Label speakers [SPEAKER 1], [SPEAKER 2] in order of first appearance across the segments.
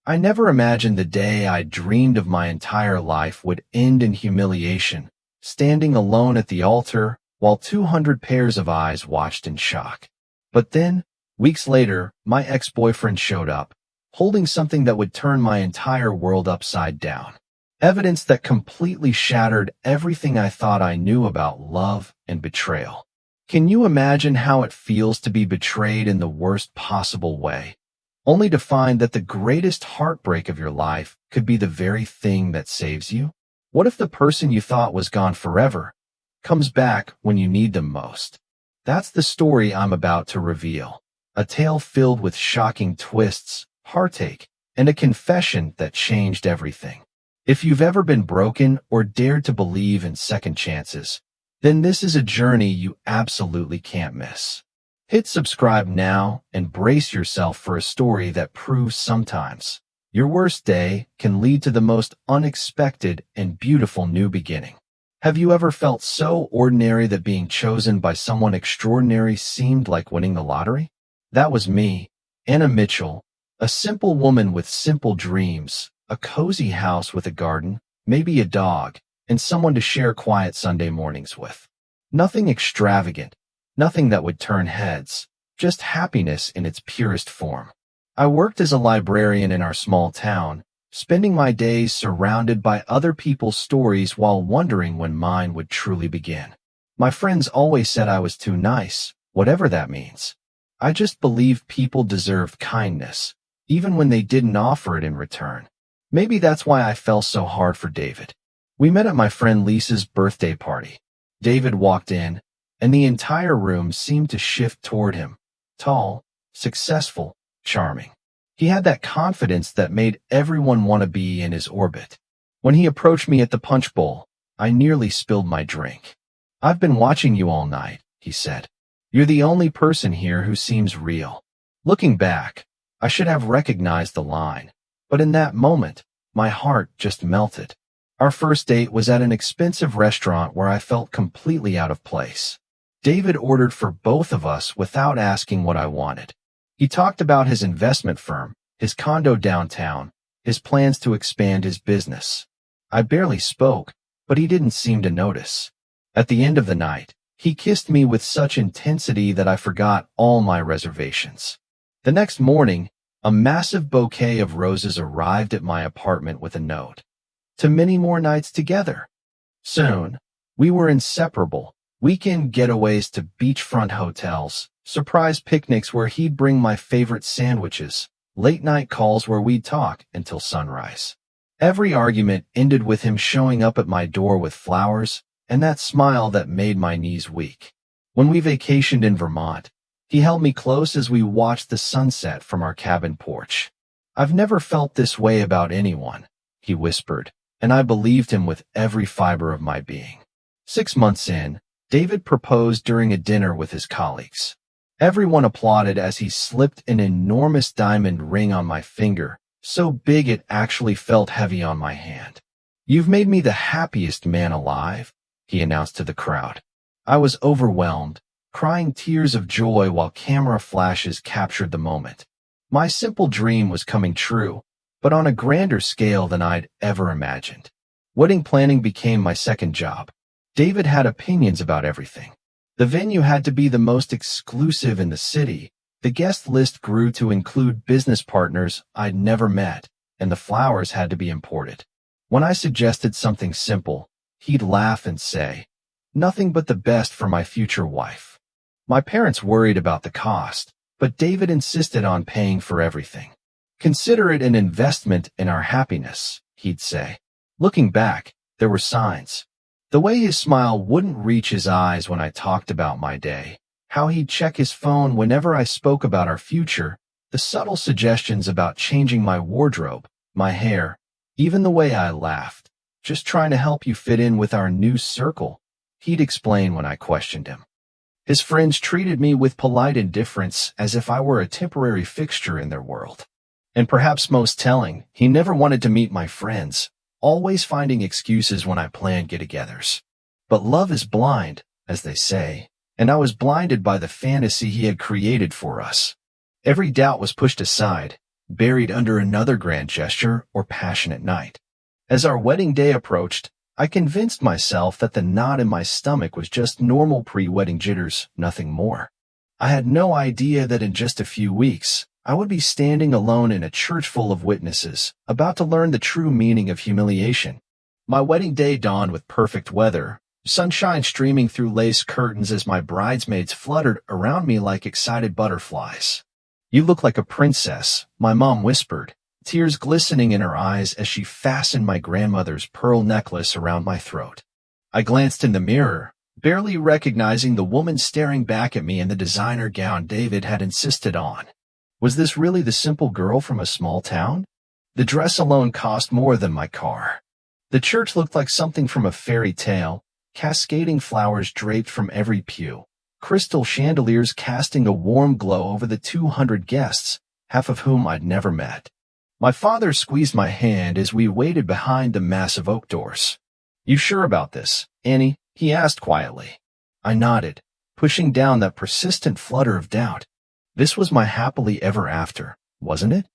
[SPEAKER 1] I never imagined the day I dreamed of my entire life would end in humiliation, standing alone at the altar while 200 pairs of eyes watched in shock. But then, weeks later, my ex-boyfriend showed up, holding something that would turn my entire world upside down. Evidence that completely shattered everything I thought I knew about love and betrayal. Can you imagine how it feels to be betrayed in the worst possible way, only to find that the greatest heartbreak of your life could be the very thing that saves you? What if the person you thought was gone forever comes back when you need them most? That's the story I'm about to reveal. A tale filled with shocking twists, heartache, and a confession that changed everything. If you've ever been broken or dared to believe in second chances, then this is a journey you absolutely can't miss. Hit subscribe now and brace yourself for a story that proves sometimes your worst day can lead to the most unexpected and beautiful new beginning. Have you ever felt so ordinary that being chosen by someone extraordinary seemed like winning the lottery? That was me, Anna Mitchell, a simple woman with simple dreams, a cozy house with a garden, maybe a dog, and someone to share quiet Sunday mornings with. Nothing extravagant, nothing that would turn heads, just happiness in its purest form. I worked as a librarian in our small town, spending my days surrounded by other people's stories while wondering when mine would truly begin. My friends always said I was too nice, whatever that means. I just believed people deserved kindness, even when they didn't offer it in return. Maybe that's why I fell so hard for David. We met at my friend Lisa's birthday party. David walked in, and the entire room seemed to shift toward him. Tall, successful, charming. He had that confidence that made everyone want to be in his orbit. When he approached me at the punch bowl, I nearly spilled my drink. "I've been watching you all night," he said. "You're the only person here who seems real." Looking back, I should have recognized the line, but in that moment, my heart just melted. Our first date was at an expensive restaurant where I felt completely out of place. David ordered for both of us without asking what I wanted. He talked about his investment firm, his condo downtown, his plans to expand his business. I barely spoke, but he didn't seem to notice. At the end of the night, he kissed me with such intensity that I forgot all my reservations. The next morning, a massive bouquet of roses arrived at my apartment with a note. "To many more nights together." Soon, we were inseparable. Weekend getaways to beachfront hotels, surprise picnics where he'd bring my favorite sandwiches, late-night calls where we'd talk until sunrise. Every argument ended with him showing up at my door with flowers and that smile that made my knees weak. When we vacationed in Vermont, he held me close as we watched the sunset from our cabin porch. "I've never felt this way about anyone," he whispered, and I believed him with every fiber of my being. 6 months in, David proposed during a dinner with his colleagues. Everyone applauded as he slipped an enormous diamond ring on my finger, so big it actually felt heavy on my hand. "You've made me the happiest man alive," he announced to the crowd. I was overwhelmed, crying tears of joy while camera flashes captured the moment. My simple dream was coming true, but on a grander scale than I'd ever imagined. Wedding planning became my second job. David had opinions about everything. The venue had to be the most exclusive in the city. The guest list grew to include business partners I'd never met, and the flowers had to be imported. When I suggested something simple, he'd laugh and say, "Nothing but the best for my future wife." My parents worried about the cost, but David insisted on paying for everything. "Consider it an investment in our happiness," he'd say. Looking back, there were signs. The way his smile wouldn't reach his eyes when I talked about my day, how he'd check his phone whenever I spoke about our future, the subtle suggestions about changing my wardrobe, my hair, even the way I laughed. "Just trying to help you fit in with our new circle," he'd explain when I questioned him. His friends treated me with polite indifference as if I were a temporary fixture in their world. And perhaps most telling, he never wanted to meet my friends, always finding excuses when I planned get-togethers. But love is blind, as they say, and I was blinded by the fantasy he had created for us. Every doubt was pushed aside. buried under another grand gesture or passionate night. As our wedding day approached, I convinced myself that the knot in my stomach was just normal pre-wedding jitters, nothing more. I had no idea that in just a few weeks, I would be standing alone in a church full of witnesses, about to learn the true meaning of humiliation. My wedding day dawned with perfect weather, sunshine streaming through lace curtains as my bridesmaids fluttered around me like excited butterflies. "You look like a princess," my mom whispered, tears glistening in her eyes as she fastened my grandmother's pearl necklace around my throat. I glanced in the mirror, barely recognizing the woman staring back at me in the designer gown David had insisted on. Was this really the simple girl from a small town? The dress alone cost more than my car. The church looked like something from a fairy tale, cascading flowers draped from every pew, crystal chandeliers casting a warm glow over the 200 guests, half of whom I'd never met. My father squeezed my hand as we waited behind the massive oak doors. "You sure about this, Annie?" he asked quietly. I nodded, pushing down that persistent flutter of doubt. This was my happily ever after, wasn't it?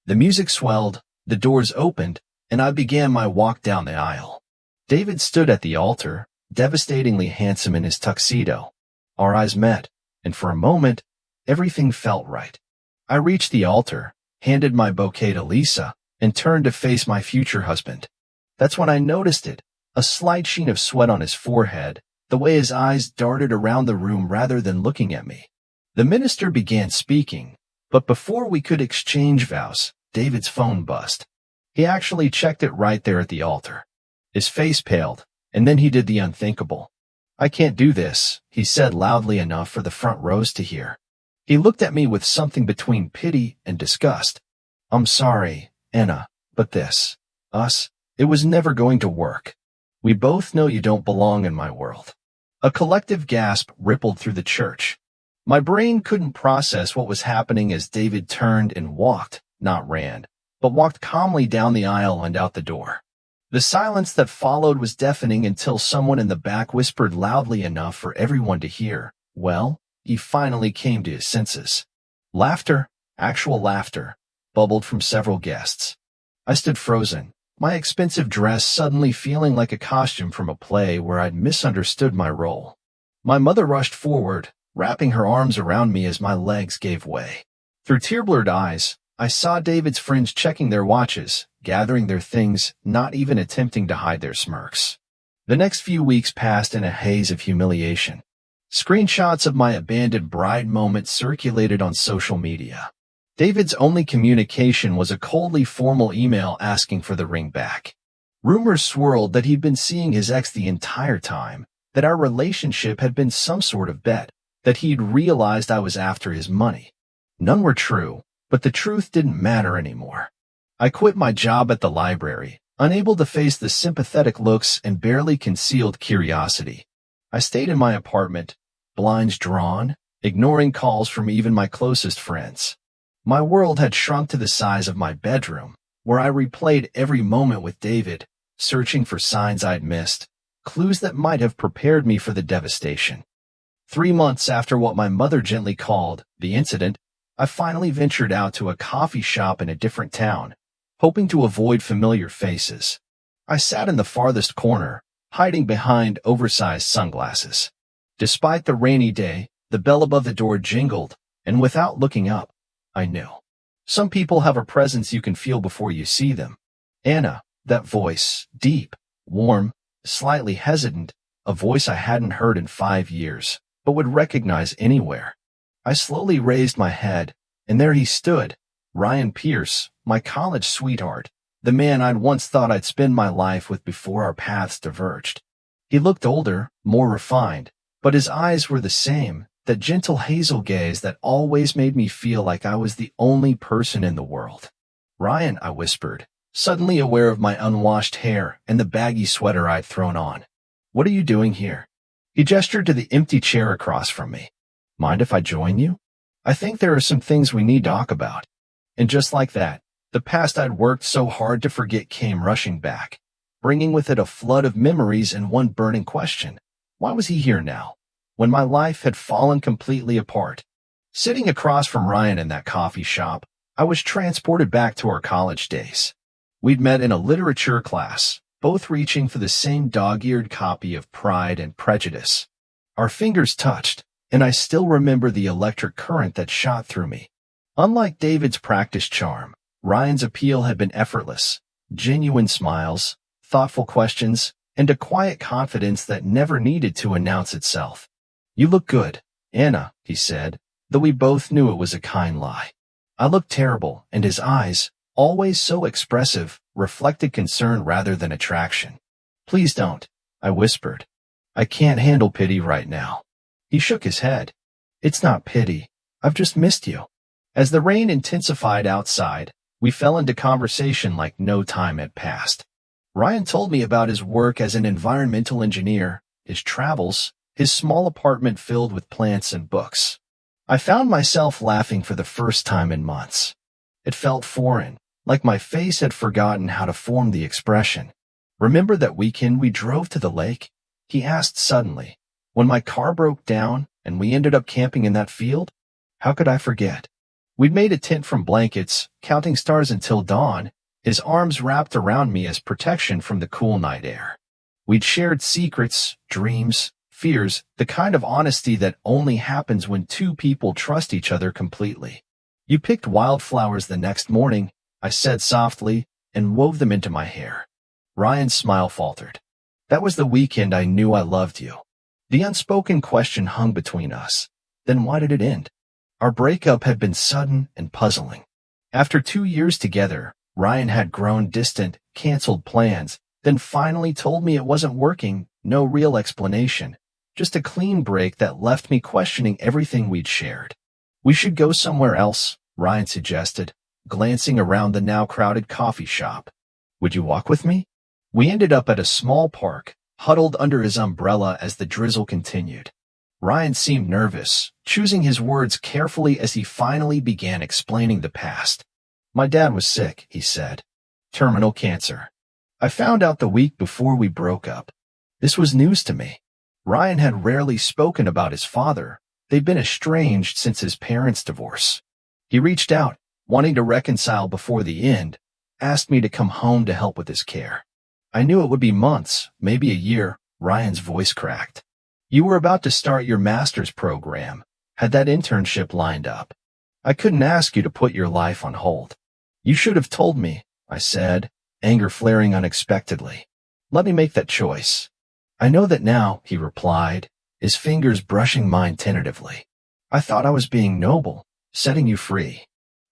[SPEAKER 1] The music swelled, the doors opened, and I began my walk down the aisle. David stood at the altar, devastatingly handsome in his tuxedo. Our eyes met, and for a moment, everything felt right. I reached the altar, handed my bouquet to Lisa, and turned to face my future husband. That's when I noticed it, a slight sheen of sweat on his forehead, the way his eyes darted around the room rather than looking at me. The minister began speaking, but before we could exchange vows, David's phone buzzed. He actually checked it right there at the altar. His face paled, and then he did the unthinkable. "I can't do this," he said loudly enough for the front rows to hear. He looked at me with something between pity and disgust. "I'm sorry, Anna, but it was never going to work. We both know you don't belong in my world." A collective gasp rippled through the church. My brain couldn't process what was happening as David turned and walked, not ran, but walked calmly down the aisle and out the door. The silence that followed was deafening until someone in the back whispered loudly enough for everyone to hear, "Well, he finally came to his senses." Laughter, actual laughter, bubbled from several guests. I stood frozen, my expensive dress suddenly feeling like a costume from a play where I'd misunderstood my role. My mother rushed forward, wrapping her arms around me as my legs gave way. Through tear-blurred eyes, I saw David's friends checking their watches, gathering their things, not even attempting to hide their smirks. The next few weeks passed in a haze of humiliation. Screenshots of my abandoned bride moment circulated on social media. David's only communication was a coldly formal email asking for the ring back. Rumors swirled that he'd been seeing his ex the entire time, that our relationship had been some sort of bet, that he'd realized I was after his money. None were true, but the truth didn't matter anymore. I quit my job at the library, unable to face the sympathetic looks and barely concealed curiosity. I stayed in my apartment, blinds drawn, ignoring calls from even my closest friends. My world had shrunk to the size of my bedroom, where I replayed every moment with David, searching for signs I'd missed, clues that might have prepared me for the devastation. 3 months after what my mother gently called the incident, I finally ventured out to a coffee shop in a different town, hoping to avoid familiar faces. I sat in the farthest corner, hiding behind oversized sunglasses. Despite the rainy day, the bell above the door jingled, and without looking up, I knew. Some people have a presence you can feel before you see them. Anna, that voice, deep, warm, slightly hesitant, a voice I hadn't heard in 5 years, but would recognize anywhere. I slowly raised my head, and there he stood, Ryan Pierce, my college sweetheart, the man I'd once thought I'd spend my life with before our paths diverged. He looked older, more refined, but his eyes were the same, that gentle hazel gaze that always made me feel like I was the only person in the world. "Ryan," I whispered, suddenly aware of my unwashed hair and the baggy sweater I'd thrown on. "What are you doing here?" He gestured to the empty chair across from me. "Mind if I join you? I think there are some things we need to talk about." And just like that, the past I'd worked so hard to forget came rushing back, bringing with it a flood of memories and one burning question. Why was he here now, when my life had fallen completely apart? Sitting across from Ryan in that coffee shop, I was transported back to our college days. We'd met in a literature class, both reaching for the same dog-eared copy of Pride and Prejudice. Our fingers touched, and I still remember the electric current that shot through me. Unlike David's practiced charm, Ryan's appeal had been effortless. Genuine smiles, thoughtful questions, and a quiet confidence that never needed to announce itself. "You look good, Anna," he said, though we both knew it was a kind lie. I looked terrible, and his eyes, always so expressive, reflected concern rather than attraction. "Please don't," I whispered. "I can't handle pity right now." He shook his head. "It's not pity. I've just missed you." As the rain intensified outside, we fell into conversation like no time had passed. Ryan told me about his work as an environmental engineer, his travels, his small apartment filled with plants and books. I found myself laughing for the first time in months. It felt foreign, like my face had forgotten how to form the expression. "Remember that weekend we drove to the lake?" he asked suddenly, "when my car broke down and we ended up camping in that field?" How could I forget? We'd made a tent from blankets, counting stars until dawn, his arms wrapped around me as protection from the cool night air. We'd shared secrets, dreams, fears, the kind of honesty that only happens when two people trust each other completely. "You picked wildflowers the next morning," I said softly, "and wove them into my hair." Ryan's smile faltered. "That was the weekend I knew I loved you." The unspoken question hung between us. Then why did it end? Our breakup had been sudden and puzzling. After 2 years together, Ryan had grown distant, canceled plans, then finally told me it wasn't working, no real explanation, just a clean break that left me questioning everything we'd shared. "We should go somewhere else," Ryan suggested, glancing around the now crowded coffee shop. "Would you walk with me?" We ended up at a small park, huddled under his umbrella as the drizzle continued. Ryan seemed nervous, choosing his words carefully as he finally began explaining the past. "My dad was sick," he said. "Terminal cancer. I found out the week before we broke up." This was news to me. Ryan had rarely spoken about his father. They'd been estranged since his parents' divorce. He reached out, wanting to reconcile before the end, asked me to come home to help with his care. I knew it would be months, maybe a year. Ryan's voice cracked. "You were about to start your master's program, had that internship lined up. I couldn't ask you to put your life on hold." "You should have told me," I said, anger flaring unexpectedly. "Let me make that choice." "I know that now," he replied, his fingers brushing mine tentatively. "I thought I was being noble, setting you free."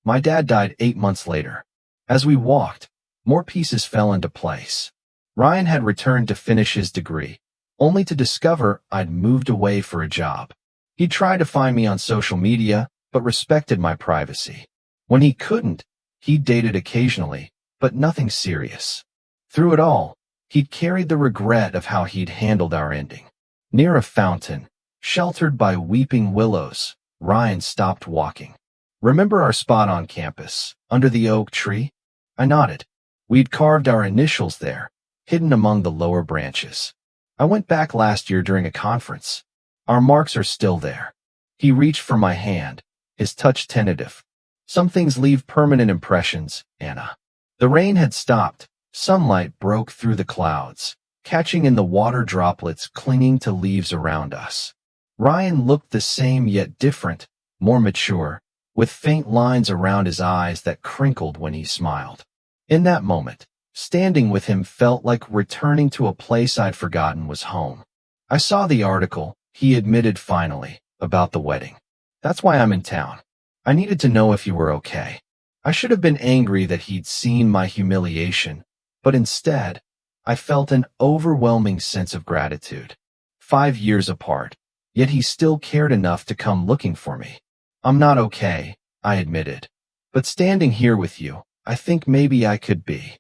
[SPEAKER 1] My dad died 8 months later. As we walked, more pieces fell into place. Ryan had returned to finish his degree, only to discover I'd moved away for a job. He tried to find me on social media, but respected my privacy. When he couldn't, he dated occasionally, but nothing serious. Through it all, he'd carried the regret of how he'd handled our ending. Near a fountain, sheltered by weeping willows, Ryan stopped walking. "Remember our spot on campus, under the oak tree?" I nodded. We'd carved our initials there, hidden among the lower branches. "I went back last year during a conference. Our marks are still there." He reached for my hand, his touch tentative. "Some things leave permanent impressions, Anna." The rain had stopped. Sunlight broke through the clouds, catching in the water droplets clinging to leaves around us. Ryan looked the same yet different, more mature, with faint lines around his eyes that crinkled when he smiled. In that moment, standing with him felt like returning to a place I'd forgotten was home. "I saw the article," he admitted finally, "about the wedding. That's why I'm in town. I needed to know if you were okay." I should have been angry that he'd seen my humiliation, but instead, I felt an overwhelming sense of gratitude. 5 years apart, yet he still cared enough to come looking for me. "I'm not okay," I admitted. "But standing here with you, I think maybe I could be."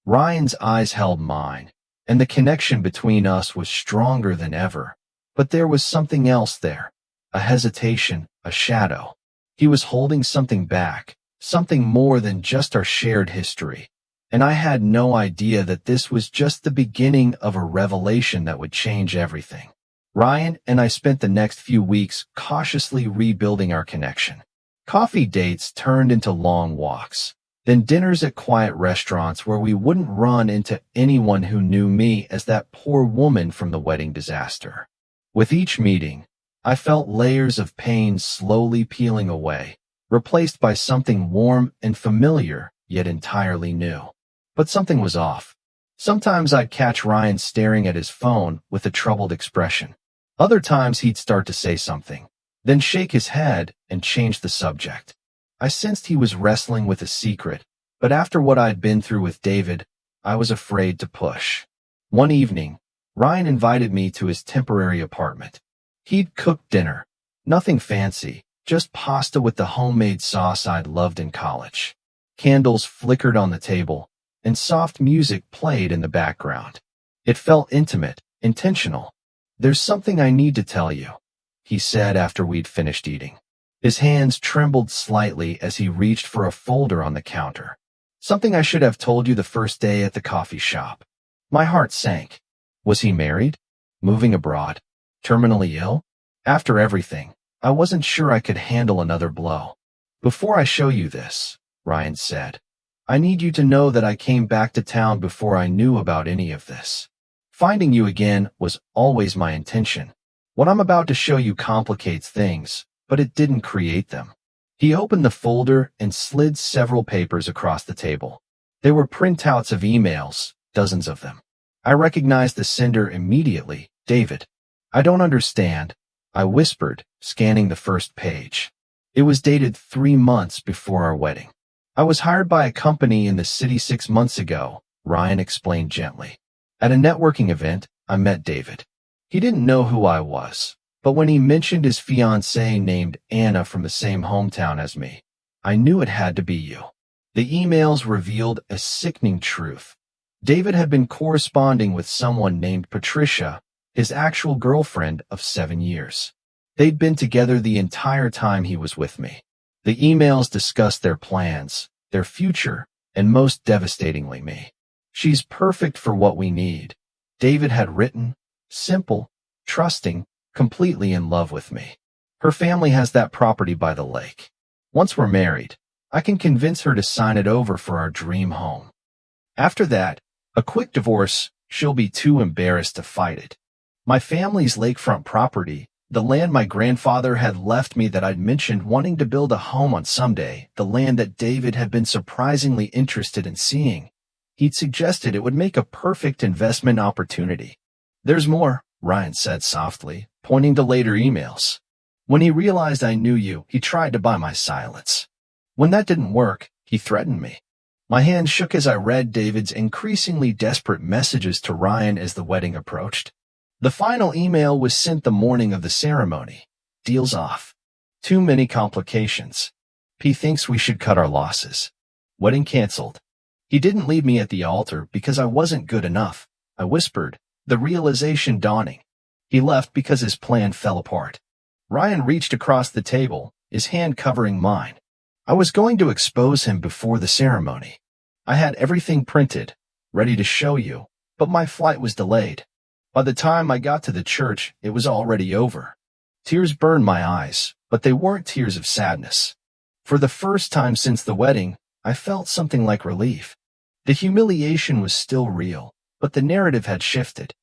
[SPEAKER 1] Ryan's eyes held mine, and the connection between us was stronger than ever. But there was something else there, a hesitation, a shadow. He was holding something back, something more than just our shared history. And I had no idea that this was just the beginning of a revelation that would change everything. Ryan and I spent the next few weeks cautiously rebuilding our connection. Coffee dates turned into long walks, then dinners at quiet restaurants where we wouldn't run into anyone who knew me as that poor woman from the wedding disaster. With each meeting, I felt layers of pain slowly peeling away, replaced by something warm and familiar, yet entirely new. But something was off. Sometimes I'd catch Ryan staring at his phone with a troubled expression. Other times he'd start to say something, then shake his head and change the subject. I sensed he was wrestling with a secret, but after what I'd been through with David, I was afraid to push. One evening, Ryan invited me to his temporary apartment. He'd cooked dinner. Nothing fancy, just pasta with the homemade sauce I'd loved in college. Candles flickered on the table, and soft music played in the background. It felt intimate, intentional. "There's something I need to tell you," he said after we'd finished eating. His hands trembled slightly as he reached for a folder on the counter. "Something I should have told you the first day at the coffee shop." My heart sank. Was he married? Moving abroad? Terminally ill? After everything, I wasn't sure I could handle another blow. "Before I show you this," Ryan said, "I need you to know that I came back to town before I knew about any of this. Finding you again was always my intention. What I'm about to show you complicates things, but it didn't create them." He opened the folder and slid several papers across the table. They were printouts of emails, dozens of them. I recognized the sender immediately, David. "I don't understand," I whispered, scanning the first page. It was dated 3 months before our wedding. "I was hired by a company in the city 6 months ago," Ryan explained gently. "At a networking event, I met David. He didn't know who I was, but when he mentioned his fiancée named Anna from the same hometown as me, I knew it had to be you." The emails revealed a sickening truth. David had been corresponding with someone named Patricia, his actual girlfriend of 7 years. They'd been together the entire time he was with me. The emails discussed their plans, their future, and most devastatingly me. "She's perfect for what we need," David had written, simple, trusting, completely in love with me. "Her family has that property by the lake. Once we're married, I can convince her to sign it over for our dream home. After that, a quick divorce, she'll be too embarrassed to fight it. My family's lakefront property, the land my grandfather had left me that I'd mentioned wanting to build a home on someday, the land that David had been surprisingly interested in seeing. He'd suggested it would make a perfect investment opportunity." "There's more," Ryan said softly, pointing to later emails. "When he realized I knew you, he tried to buy my silence. When that didn't work, he threatened me." My hand shook as I read David's increasingly desperate messages to Ryan as the wedding approached. The final email was sent the morning of the ceremony. "Deal's off. Too many complications. P thinks we should cut our losses. Wedding canceled." He didn't leave me at the altar because I wasn't good enough, I whispered, the realization dawning. He left because his plan fell apart. Ryan reached across the table, his hand covering mine. I was going to expose him before the ceremony. I had everything printed, ready to show you, but my flight was delayed. By the time I got to the church, it was already over. Tears burned my eyes, but they weren't tears of sadness. For the first time since the wedding, I felt something like relief. The humiliation was still real, but the narrative had shifted.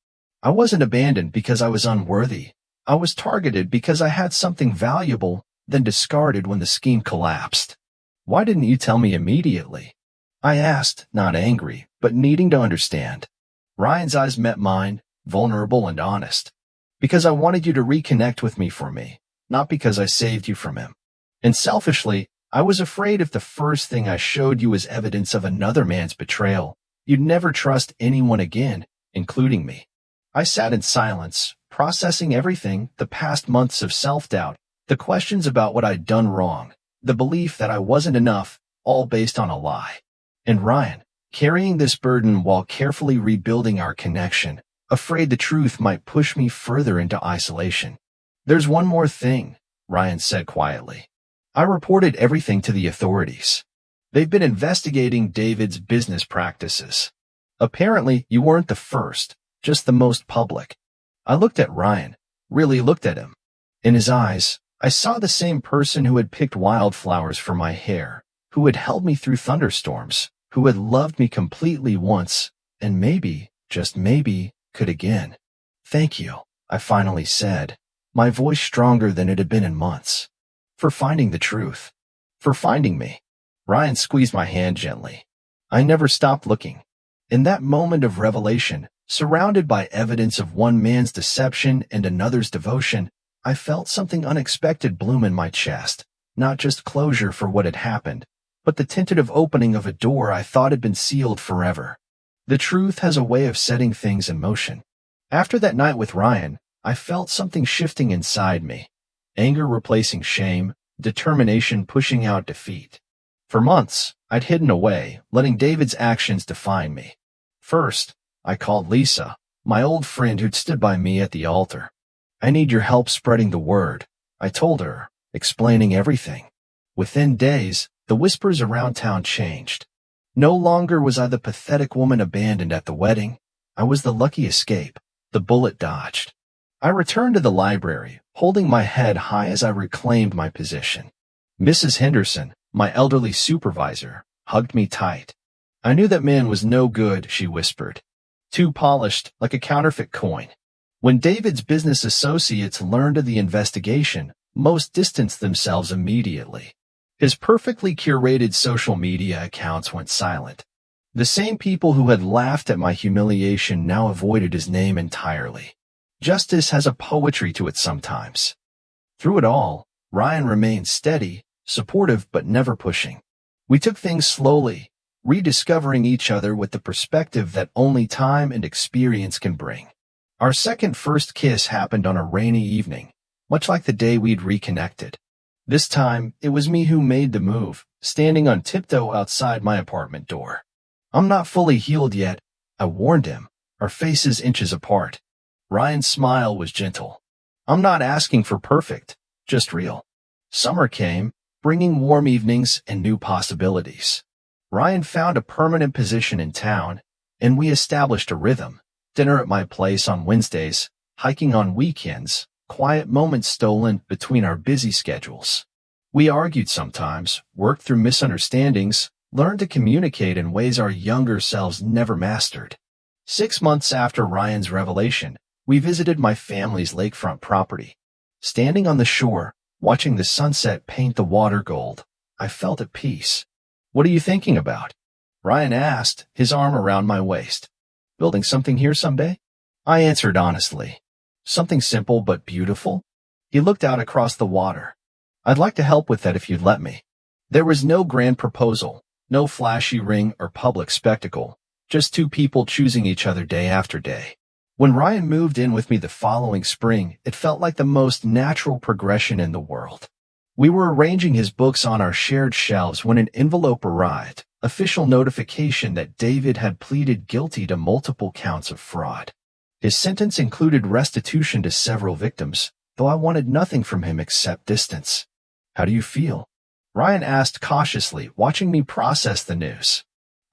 [SPEAKER 1] I wasn't abandoned because I was unworthy. I was targeted because I had something valuable, then discarded when the scheme collapsed. "Why didn't you tell me immediately?" I asked, not angry, but needing to understand. Ryan's eyes met mine, vulnerable and honest. "Because I wanted you to reconnect with me for me, not because I saved you from him. And selfishly, I was afraid if the first thing I showed you was evidence of another man's betrayal, you'd never trust anyone again, including me." I sat in silence, processing everything, the past months of self-doubt, the questions about what I'd done wrong, the belief that I wasn't enough, all based on a lie. And Ryan, carrying this burden while carefully rebuilding our connection, afraid the truth might push me further into isolation. "There's one more thing," Ryan said quietly. "I reported everything to the authorities. They've been investigating David's business practices. Apparently, you weren't the first, just the most public." I looked at Ryan, really looked at him. In his eyes, I saw the same person who had picked wildflowers for my hair, who had held me through thunderstorms, who had loved me completely once, and maybe, just maybe, could again. Thank you, I finally said, my voice stronger than it had been in months. For finding the truth. For finding me. Ryan squeezed my hand gently. I never stopped looking. In that moment of revelation, surrounded by evidence of one man's deception and another's devotion, I felt something unexpected bloom in my chest, not just closure for what had happened, but the tentative opening of a door I thought had been sealed forever. The truth has a way of setting things in motion. After that night with Ryan, I felt something shifting inside me. Anger replacing shame, determination pushing out defeat. For months, I'd hidden away, letting David's actions define me. First, I called Lisa, my old friend who'd stood by me at the altar. I need your help spreading the word, I told her, explaining everything. Within days, the whispers around town changed. No longer was I the pathetic woman abandoned at the wedding. I was the lucky escape, the bullet dodged. I returned to the library, holding my head high as I reclaimed my position. Mrs. Henderson, my elderly supervisor, hugged me tight. I knew that man was no good, she whispered. Too polished, like a counterfeit coin. When David's business associates learned of the investigation, most distanced themselves immediately. His perfectly curated social media accounts went silent. The same people who had laughed at my humiliation now avoided his name entirely. Justice has a poetry to it sometimes. Through it all, Ryan remained steady, supportive but never pushing. We took things slowly, rediscovering each other with the perspective that only time and experience can bring. Our first kiss happened on a rainy evening, much like the day we'd reconnected. This time, it was me who made the move, standing on tiptoe outside my apartment door. I'm not fully healed yet, I warned him, our faces inches apart. Ryan's smile was gentle. I'm not asking for perfect, just real. Summer came, bringing warm evenings and new possibilities. Ryan found a permanent position in town, and we established a rhythm. Dinner at my place on Wednesdays, hiking on weekends, quiet moments stolen between our busy schedules. We argued sometimes, worked through misunderstandings, learned to communicate in ways our younger selves never mastered. 6 months after Ryan's revelation, we visited my family's lakefront property. Standing on the shore, watching the sunset paint the water gold, I felt at peace. What are you thinking about? Ryan asked, his arm around my waist. Building something here someday? I answered honestly. Something simple but beautiful? He looked out across the water. I'd like to help with that if you'd let me. There was no grand proposal, no flashy ring or public spectacle, just two people choosing each other day after day. When Ryan moved in with me the following spring, it felt like the most natural progression in the world. We were arranging his books on our shared shelves when an envelope arrived, official notification that David had pleaded guilty to multiple counts of fraud. His sentence included restitution to several victims, though I wanted nothing from him except distance. How do you feel? Ryan asked cautiously, watching me process the news.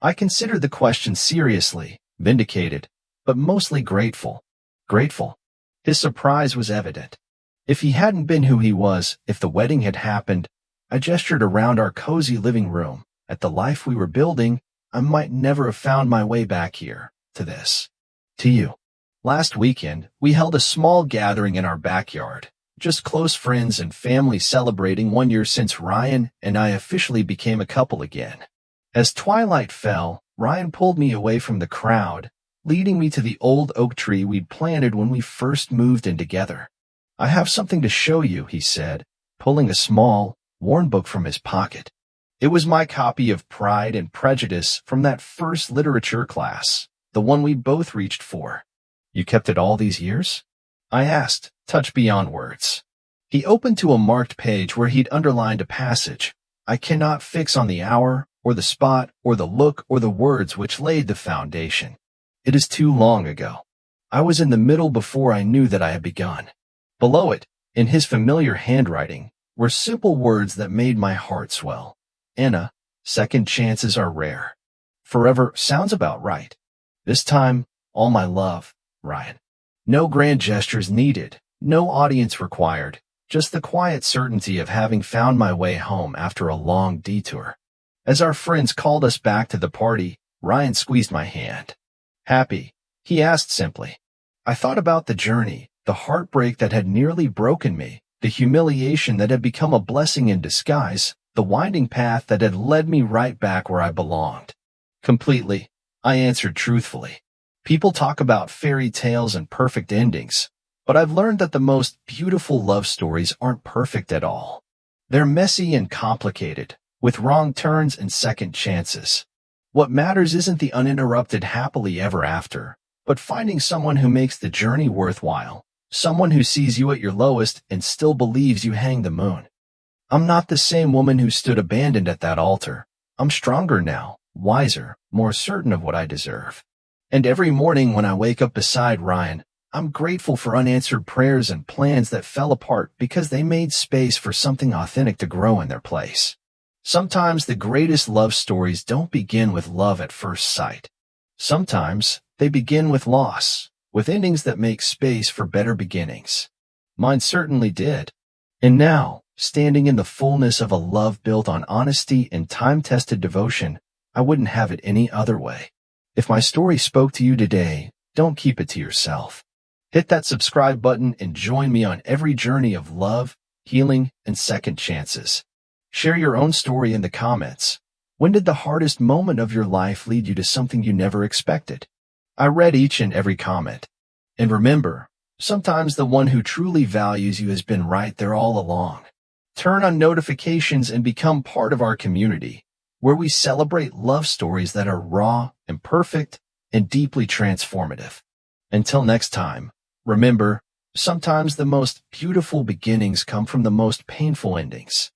[SPEAKER 1] I considered the question seriously, vindicated, but mostly grateful. Grateful. His surprise was evident. If he hadn't been who he was, if the wedding had happened, I gestured around our cozy living room. At the life we were building, I might never have found my way back here, to this. To you. Last weekend, we held a small gathering in our backyard, just close friends and family celebrating 1 year since Ryan and I officially became a couple again. As twilight fell, Ryan pulled me away from the crowd, leading me to the old oak tree we'd planted when we first moved in together. I have something to show you, he said, pulling a small, worn book from his pocket. It was my copy of Pride and Prejudice from that first literature class, the one we both reached for. You kept it all these years? I asked, touched beyond words. He opened to a marked page where he'd underlined a passage. I cannot fix on the hour, or the spot, or the look, or the words which laid the foundation. It is too long ago. I was in the middle before I knew that I had begun. Below it, in his familiar handwriting, were simple words that made my heart swell. Anna, second chances are rare. Forever sounds about right. This time, all my love, Ryan. No grand gestures needed, no audience required, just the quiet certainty of having found my way home after a long detour. As our friends called us back to the party, Ryan squeezed my hand. "Happy?" he asked simply. I thought about the journey, the heartbreak that had nearly broken me, the humiliation that had become a blessing in disguise, the winding path that had led me right back where I belonged. "Completely," I answered truthfully. People talk about fairy tales and perfect endings, but I've learned that the most beautiful love stories aren't perfect at all. They're messy and complicated, with wrong turns and second chances. What matters isn't the uninterrupted happily ever after, but finding someone who makes the journey worthwhile, someone who sees you at your lowest and still believes you hang the moon. I'm not the same woman who stood abandoned at that altar. I'm stronger now, wiser, more certain of what I deserve. And every morning when I wake up beside Ryan, I'm grateful for unanswered prayers and plans that fell apart because they made space for something authentic to grow in their place. Sometimes the greatest love stories don't begin with love at first sight. Sometimes they begin with loss, with endings that make space for better beginnings. Mine certainly did. And now, standing in the fullness of a love built on honesty and time-tested devotion, I wouldn't have it any other way. If my story spoke to you today, don't keep it to yourself. Hit that subscribe button and join me on every journey of love, healing, and second chances. Share your own story in the comments. When did the hardest moment of your life lead you to something you never expected? I read each and every comment. And remember, sometimes the one who truly values you has been right there all along. Turn on notifications and become part of our community, where we celebrate love stories that are raw, imperfect, and deeply transformative. Until next time, remember, sometimes the most beautiful beginnings come from the most painful endings.